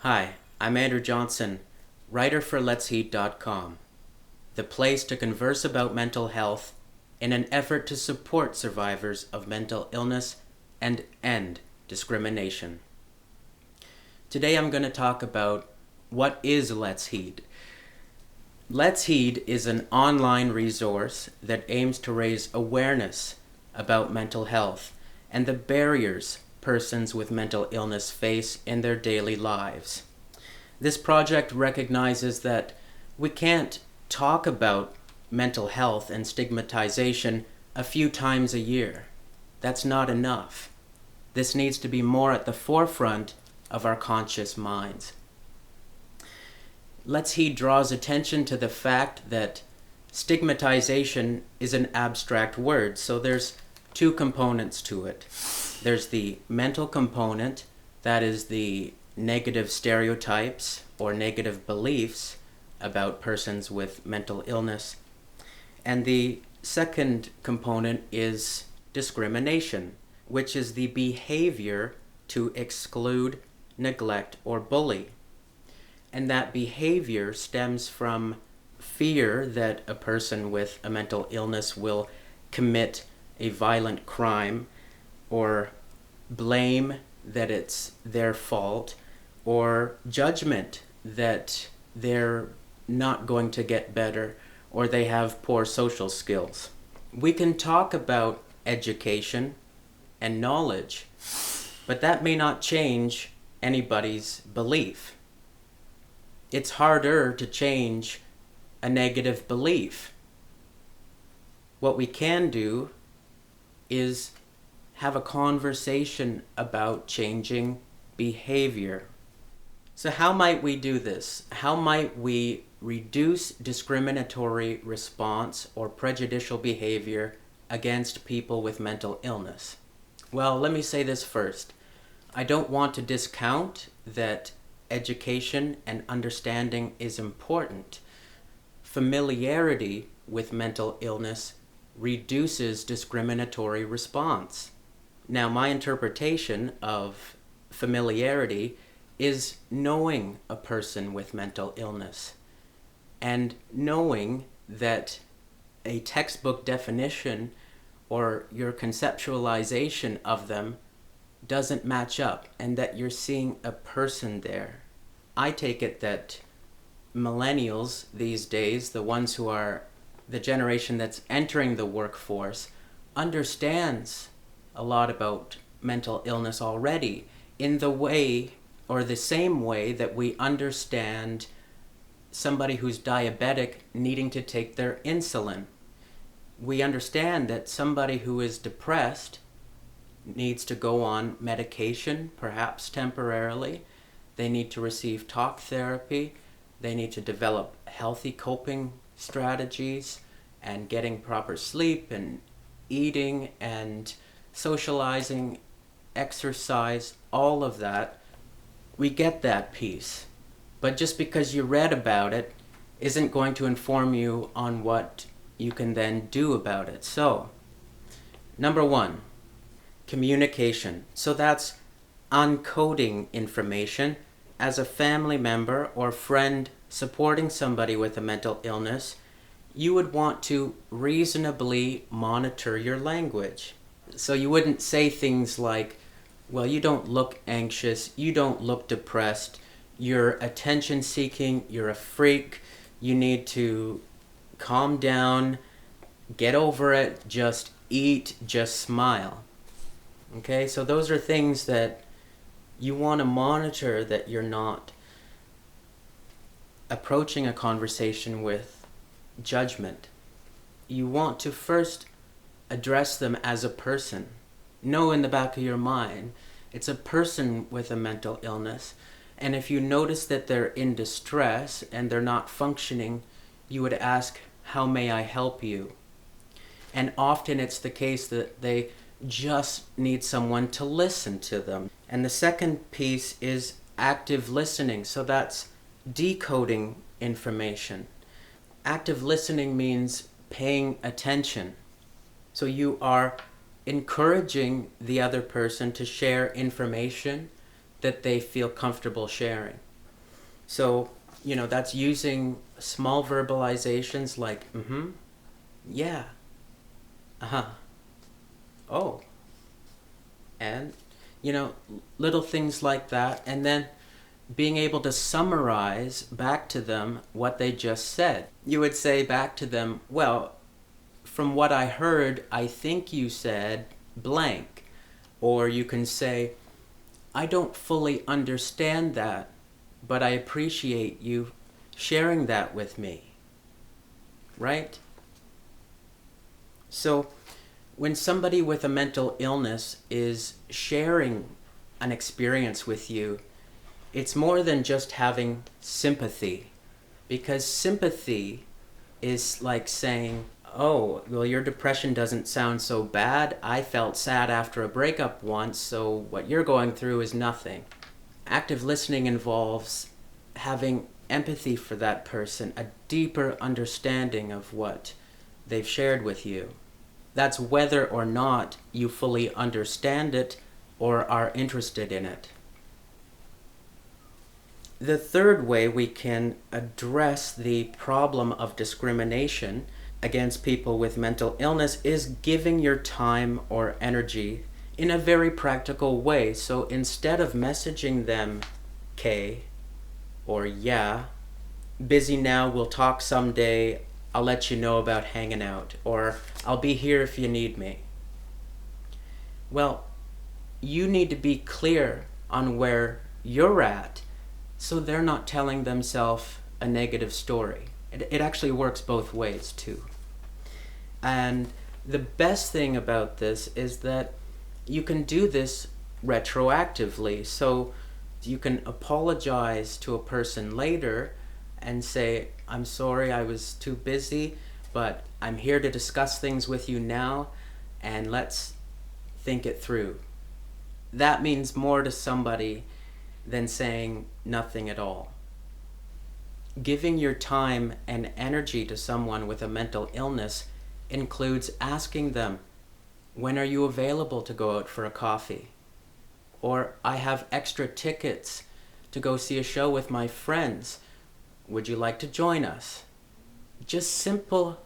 Hi, I'm Andrew Johnson, writer for letsheat.com, the place to converse about mental health in an effort to support survivors of mental illness and end discrimination. Today I'm going to talk about what is Let's Heed. Let's Heed is an online resource that aims to raise awareness about mental health and the barriers persons with mental illness face in their daily lives. This project recognizes that we can't talk about mental health and stigmatization a few times a year. That's not enough. This needs to be more at the forefront of our conscious minds. Let's Heed draws attention to the fact that stigmatization is an abstract word, so there's two components to it. There's the mental component, that is the negative stereotypes or negative beliefs about persons with mental illness. And the second component is discrimination, which is the behavior to exclude, neglect, or bully. And that behavior stems from fear that a person with a mental illness will commit a violent crime, or blame that it's their fault, or judgment that they're not going to get better, or they have poor social skills. We can talk about education and knowledge, but that may not change anybody's belief. It's harder to change a negative belief. What we can do is have a conversation about changing behavior. So how might we do this? How might we reduce discriminatory response or prejudicial behavior against people with mental illness? Well, let me say this first. I don't want to discount that education and understanding is important. Familiarity with mental illness reduces discriminatory response. Now, my interpretation of familiarity is knowing a person with mental illness and knowing that a textbook definition or your conceptualization of them doesn't match up and that you're seeing a person there. I take it that millennials these days, the ones who are the generation that's entering the workforce, understands a lot about mental illness already in the way or the same way that we understand somebody who's diabetic needing to take their insulin. We understand that somebody who is depressed needs to go on medication, perhaps temporarily. They need to receive talk therapy. They need to develop healthy coping strategies and getting proper sleep and eating and socializing, exercise, all of that. We get that piece. But just because you read about it isn't going to inform you on what you can then do about it. So, number one, communication. So that's uncoding information. As a family member or friend supporting somebody with a mental illness, you would want to reasonably monitor your language. So you wouldn't say things like, well, you don't look anxious, you don't look depressed, you're attention seeking, you're a freak, you need to calm down, get over it, just eat, just smile. Okay, so those are things that you want to monitor, that you're not approaching a conversation with judgment. You want to first address them as a person. Know in the back of your mind, it's a person with a mental illness. And if you notice that they're in distress and they're not functioning, you would ask, how may I help you? And often it's the case that they just need someone to listen to them. And the second piece is active listening. So that's decoding information. Active listening means paying attention. So you are encouraging the other person to share information that they feel comfortable sharing. So, that's using small verbalizations like, mm-hmm, yeah, uh-huh, oh, and, little things like that. And then being able to summarize back to them what they just said. You would say back to them, well, from what I heard, I think you said blank. Or you can say, I don't fully understand that, but I appreciate you sharing that with me. Right? So, when somebody with a mental illness is sharing an experience with you, it's more than just having sympathy. Because sympathy is like saying, oh, well, your depression doesn't sound so bad. I felt sad after a breakup once, so what you're going through is nothing. Active listening involves having empathy for that person, a deeper understanding of what they've shared with you. That's whether or not you fully understand it or are interested in it. The third way we can address the problem of discrimination against people with mental illness is giving your time or energy in a very practical way. So instead of messaging them K or yeah, busy now, we'll talk someday, I'll let you know about hanging out, or I'll be here if you need me. Well, you need to be clear on where you're at so they're not telling themselves a negative story. It actually works both ways too. And the best thing about this is that you can do this retroactively. So you can apologize to a person later and say, I'm sorry, I was too busy, but I'm here to discuss things with you now, and let's think it through. That means more to somebody than saying nothing at all. Giving your time and energy to someone with a mental illness includes asking them, when are you available to go out for a coffee? Or, I have extra tickets to go see a show with my friends. Would you like to join us? Just simple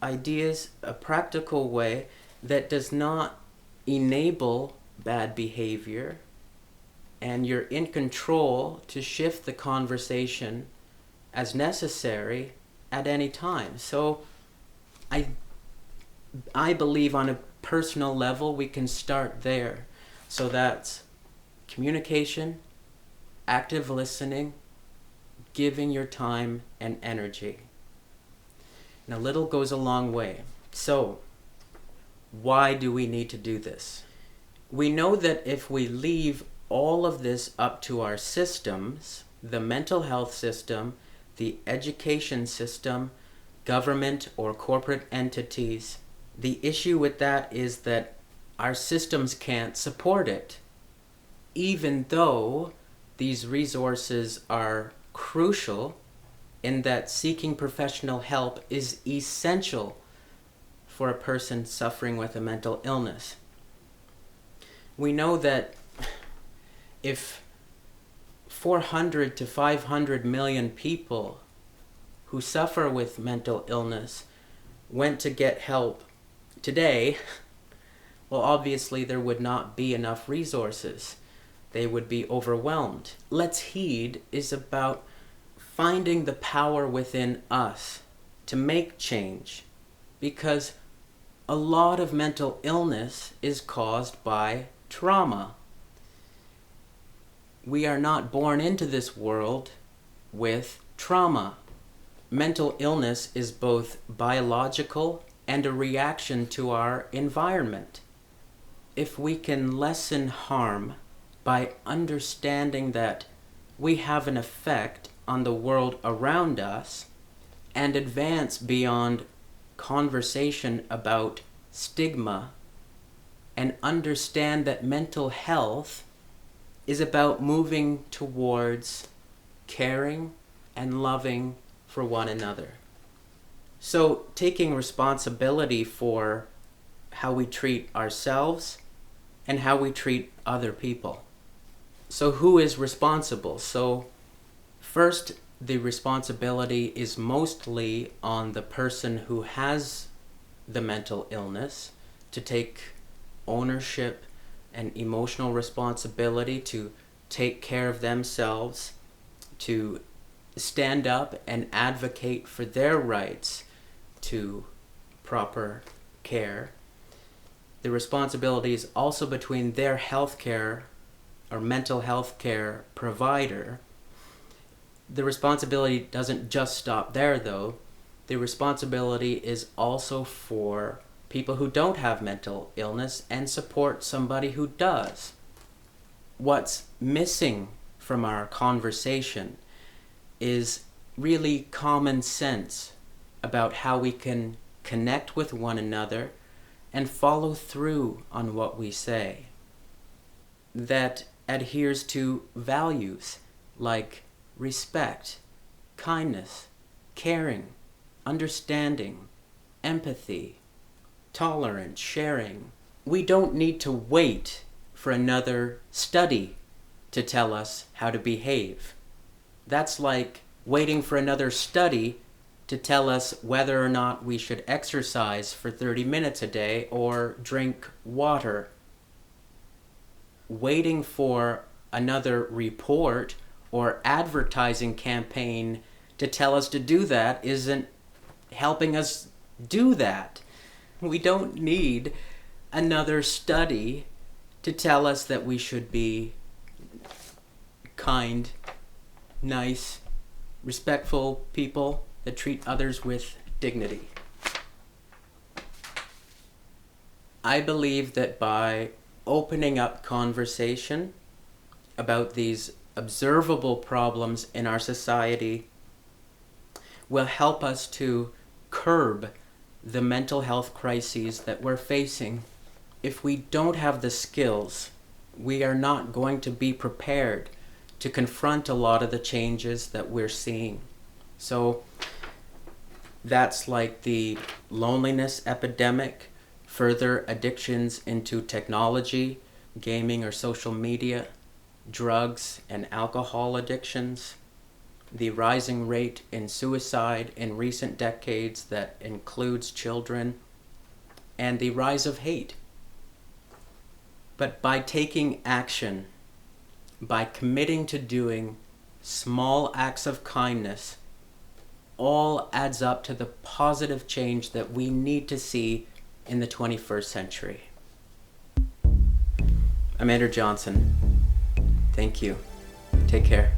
ideas, a practical way that does not enable bad behavior, and you're in control to shift the conversation as necessary at any time. So I believe on a personal level we can start there. So that's communication, active listening, giving your time and energy. And a little goes a long way. So why do we need to do this? We know that if we leave all of this up to our systems, the mental health system, the education system, government or corporate entities, the issue with that is that our systems can't support it. Even though these resources are crucial in that seeking professional help is essential for a person suffering with a mental illness. We know that if 400 to 500 million people who suffer with mental illness went to get help today, well, obviously there would not be enough resources. They would be overwhelmed. Let's Heed is about finding the power within us to make change, because a lot of mental illness is caused by trauma. We are not born into this world with trauma. Mental illness is both biological and a reaction to our environment. If we can lessen harm by understanding that we have an effect on the world around us, and advance beyond conversation about stigma, and understand that mental health is about moving towards caring and loving for one another. So taking responsibility for how we treat ourselves and how we treat other people. So who is responsible? So First, the responsibility is mostly on the person who has the mental illness to take ownership and emotional responsibility to take care of themselves, to stand up and advocate for their rights to proper care. The responsibility is also between their healthcare or mental health care provider. The responsibility doesn't just stop there, though. The responsibility is also for people who don't have mental illness and support somebody who does. What's missing from our conversation is really common sense about how we can connect with one another and follow through on what we say that adheres to values like respect, kindness, caring, understanding, empathy, tolerance, sharing. We don't need to wait for another study to tell us how to behave. That's like waiting for another study to tell us whether or not we should exercise for 30 minutes a day or drink water. Waiting for another report or advertising campaign to tell us to do that isn't helping us do that. We don't need another study to tell us that we should be kind, nice, respectful people that treat others with dignity. I believe that by opening up conversation about these observable problems in our society will help us to curb the mental health crises that we're facing. If we don't have the skills, we are not going to be prepared to confront a lot of the changes that we're seeing. So that's like the loneliness epidemic, further addictions into technology, gaming or social media, drugs and alcohol addictions, the rising rate in suicide in recent decades that includes children, and the rise of hate. But by taking action, by committing to doing small acts of kindness, all adds up to the positive change that we need to see in the 21st century. I'm Andrew Johnson. Thank you. Take care.